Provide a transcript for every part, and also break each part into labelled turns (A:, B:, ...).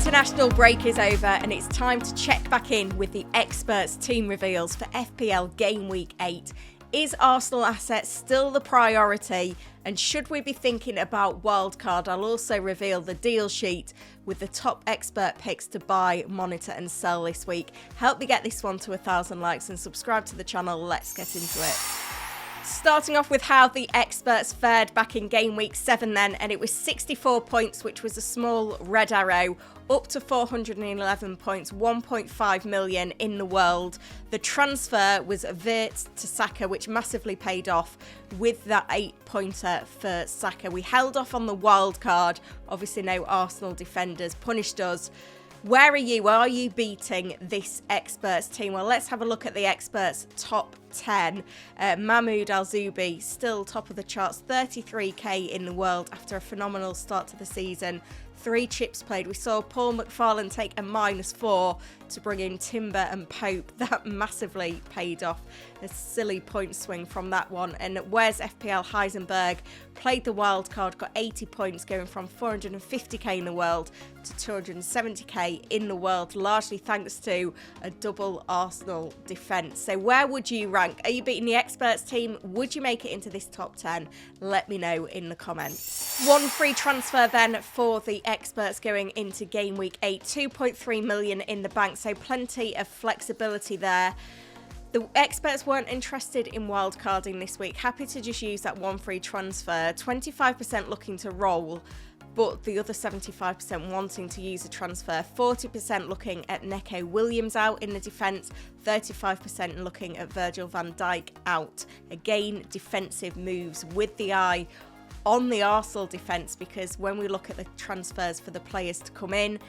A: international break is over and it's time to check back in with the experts team reveals for FPL GW8. Is Arsenal assets still the priority? And should we be thinking about wildcard? I'll also reveal the deal sheet with the top expert picks to buy, monitor and sell this week. Help me get this one to 1,000 likes and subscribe to the channel. Let's get into it. Starting off with how the experts fared back in game week 7 then, and it was 64 points, which was a small red arrow, up to 411 points, 1.5 million in the world. The transfer was Vert to Saka, which massively paid off with that 8-pointer for Saka. We held off on the wild card, obviously no Arsenal defenders, punished us. Where are you? Are you beating this experts team? Well, let's have a look at the experts top 10. Mahmoud Al-Zubi still top of the charts, 33k in the world after a phenomenal start to the season. 3 chips played. We saw Paul McFarlane take a -4 to bring in Timber and Pope. That massively paid off. A silly point swing from that one. And where's FPL Heisenberg? Played the wild card, got 80 points, going from 450k in the world to 270k in the world, largely thanks to a double Arsenal defence. So where would you rank? Are you beating the experts team? Would you make it into this top 10? Let me know in the comments. One free transfer then for the experts going into game week 8. 2.3 million in the bank, so plenty of flexibility there. The experts weren't interested in wildcarding this week. Happy to just use that one free transfer. 25% looking to roll, but the other 75% wanting to use a transfer. 40% looking at Neco Williams out in the defence. 35% looking at Virgil van Dijk out. Again, defensive moves with the eye on the Arsenal defence, because when we look at the transfers for the players to come in,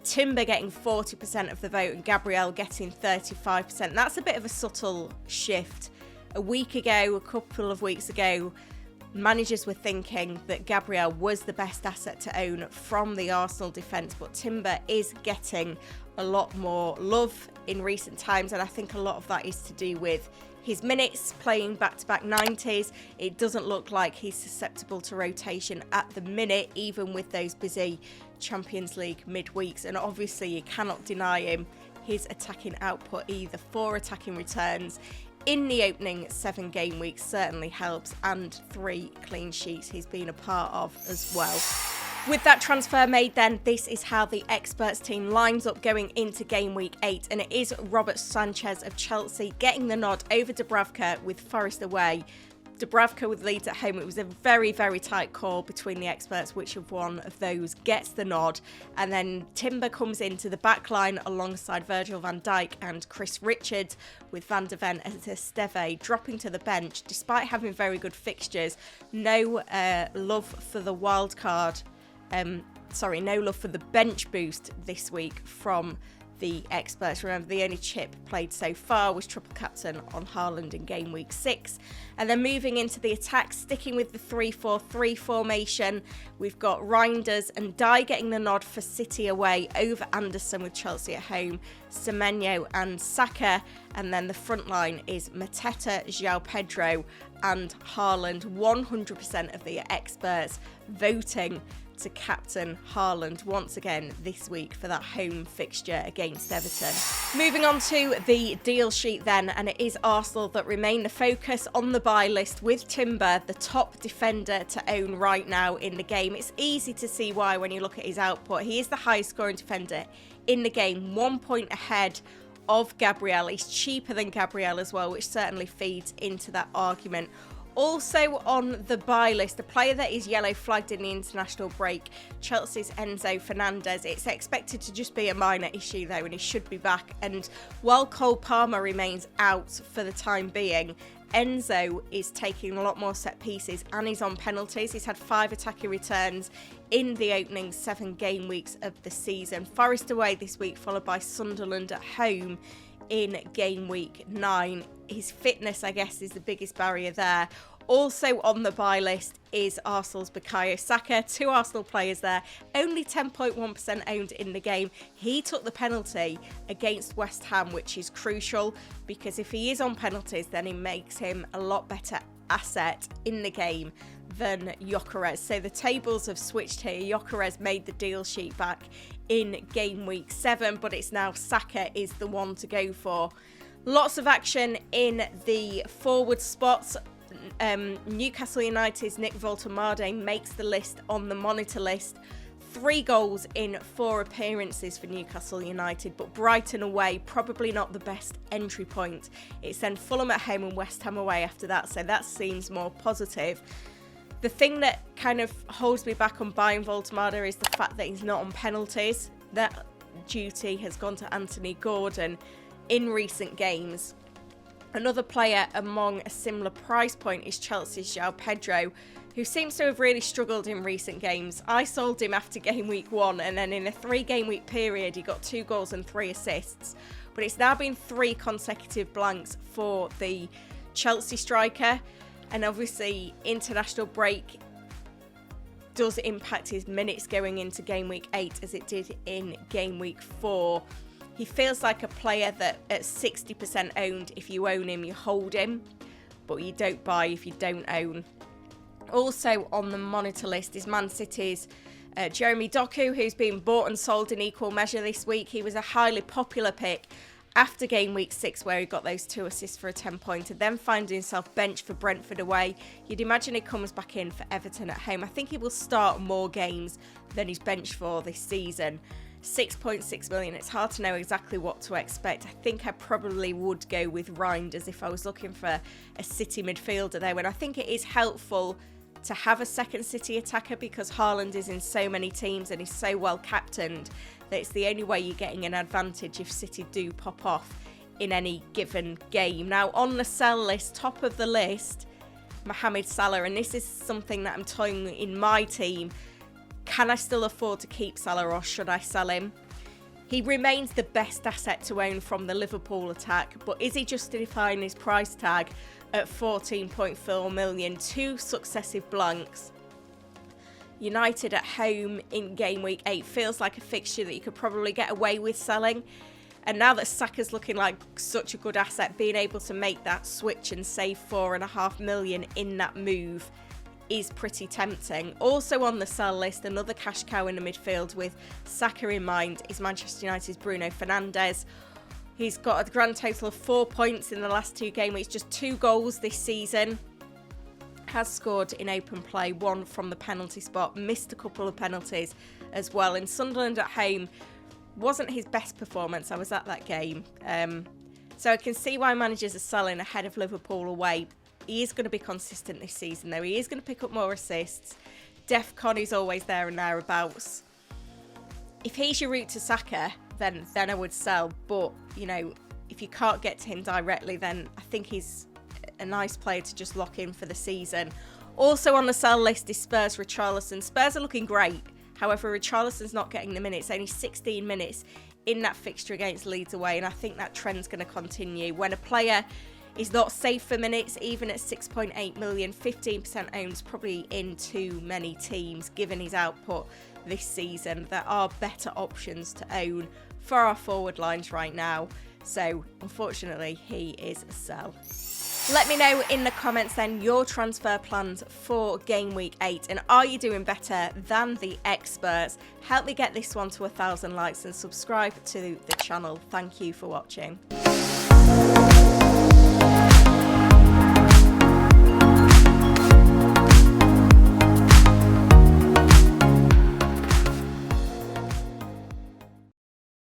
A: Timber getting 40% of the vote and Gabriel getting 35%. That's a bit of a subtle shift. A couple of weeks ago, managers were thinking that Gabriel was the best asset to own from the Arsenal defence, but Timber is getting a lot more love in recent times, and I think a lot of that is to do with his minutes, playing back-to-back 90s. It doesn't look like he's susceptible to rotation at the minute, even with those busy Champions League midweeks. And obviously you cannot deny him his attacking output either. 4 attacking returns in the opening 7 game weeks certainly helps, and 3 clean sheets he's been a part of as well. With that transfer made then, this is how the experts team lines up going into game week 8, and it is Robert Sanchez of Chelsea getting the nod over Dubravka with Forest away. Dubravka with Leeds at home. It was a very, very tight call between the experts which of one of those gets the nod. And then Timber comes into the back line alongside Virgil van Dijk and Chris Richards, with Van der Ven and Esteve dropping to the bench despite having very good fixtures. No love for the wild card. No love for the bench boost this week from the experts. Remember, the only chip played so far was triple captain on Haaland in game week 6. And then moving into the attack, sticking with the 3-4-3 formation, we've got Reinders and Dye getting the nod for City away over Anderson with Chelsea at home, Semenyo and Saka. And then the front line is Mateta, João Pedro and Haaland. 100% of the experts voting to captain Haaland once again this week for that home fixture against Everton. Moving on to the deal sheet then, and it is Arsenal that remain the focus on the buy list, with Timber the top defender to own right now in the game. It's easy to see why when you look at his output. He is the highest scoring defender in the game, 1 point ahead of Gabriel. He's cheaper than Gabriel as well, which certainly feeds into that argument. Also on the buy list, a player that is yellow flagged in the international break, Chelsea's Enzo Fernandez. It's expected to just be a minor issue though, and he should be back. And while Cole Palmer remains out for the time being, Enzo is taking a lot more set pieces and he's on penalties. He's had 5 attacking returns in the opening 7 game weeks of the season. Forest away this week, followed by Sunderland at home in game week 9. His fitness, I guess, is the biggest barrier there. Also on the buy list is Arsenal's Bukayo Saka. 2 Arsenal players there, only 10.1% owned in the game. He took the penalty against West Ham, which is crucial, because if he is on penalties, then it makes him a lot better asset in the game than Gyökeres. So the tables have switched here. Gyökeres made the deal sheet back in game week 7, but it's now Saka is the one to go for. Lots of action in the forward spots. Newcastle United's Nick Voltemade makes the list on the monitor list. 3 goals in 4 appearances for Newcastle United, but Brighton away, probably not the best entry point. It's then Fulham at home and West Ham away after that, so that seems more positive. The thing that kind of holds me back on buying Voltemade is the fact that he's not on penalties. That duty has gone to Anthony Gordon in recent games. Another player among a similar price point is Chelsea's João Pedro, who seems to have really struggled in recent games. I sold him after game week 1, and then in a 3-game week period he got 2 goals and 3 assists. But it's now been 3 consecutive blanks for the Chelsea striker, and obviously international break does impact his minutes going into game week 8 as it did in game week 4. He feels like a player that at 60% owned, if you own him, you hold him, but you don't buy if you don't own. Also on the monitor list is Man City's Jeremy Doku, who's been bought and sold in equal measure this week. He was a highly popular pick after game week 6 where he got those 2 assists for a 10-pointer, then finding himself benched for Brentford away. You'd imagine he comes back in for Everton at home. I think he will start more games than he's benched for this season. 6.6 million. It's hard to know exactly what to expect. I think I probably would go with Reinders if I was looking for a City midfielder there, when I think it is helpful to have a second City attacker because Haaland is in so many teams and he's so well captained that it's the only way you're getting an advantage if City do pop off in any given game. Now on the sell list, top of the list, Mohamed Salah, and this is something that I'm toying in my team. Can I still afford to keep Salah or should I sell him? He remains the best asset to own from the Liverpool attack, but is he justifying his price tag at 14.4 million? 2 successive blanks. United at home in game week 8 feels like a fixture that you could probably get away with selling. And now that Saka's looking like such a good asset, being able to make that switch and save 4.5 million in that move is pretty tempting. Also on the sell list, another cash cow in the midfield with Saka in mind is Manchester United's Bruno Fernandes. He's got a grand total of 4 points in the last 2 game weeks, just 2 goals this season. Has scored in open play, 1 from the penalty spot, missed a couple of penalties as well. And Sunderland at home wasn't his best performance. I was at that game. So I can see why managers are selling ahead of Liverpool away. He is going to be consistent this season, though. He is going to pick up more assists. Defcon is always there and thereabouts. If he's your route to Saka, then I would sell. But, you know, if you can't get to him directly, then I think he's a nice player to just lock in for the season. Also on the sell list is Spurs Richarlison. Spurs are looking great. However, Richarlison's not getting the minutes. Only 16 minutes in that fixture against Leeds away. And I think that trend's going to continue. When a player is not safe for minutes, even at 6.8 million, 15% owned, probably in too many teams given his output this season. There are better options to own for our forward lines right now. So unfortunately, he is a sell. Let me know in the comments then your transfer plans for game week 8, and are you doing better than the experts? Help me get this one to 1,000 likes and subscribe to the channel. Thank you for watching.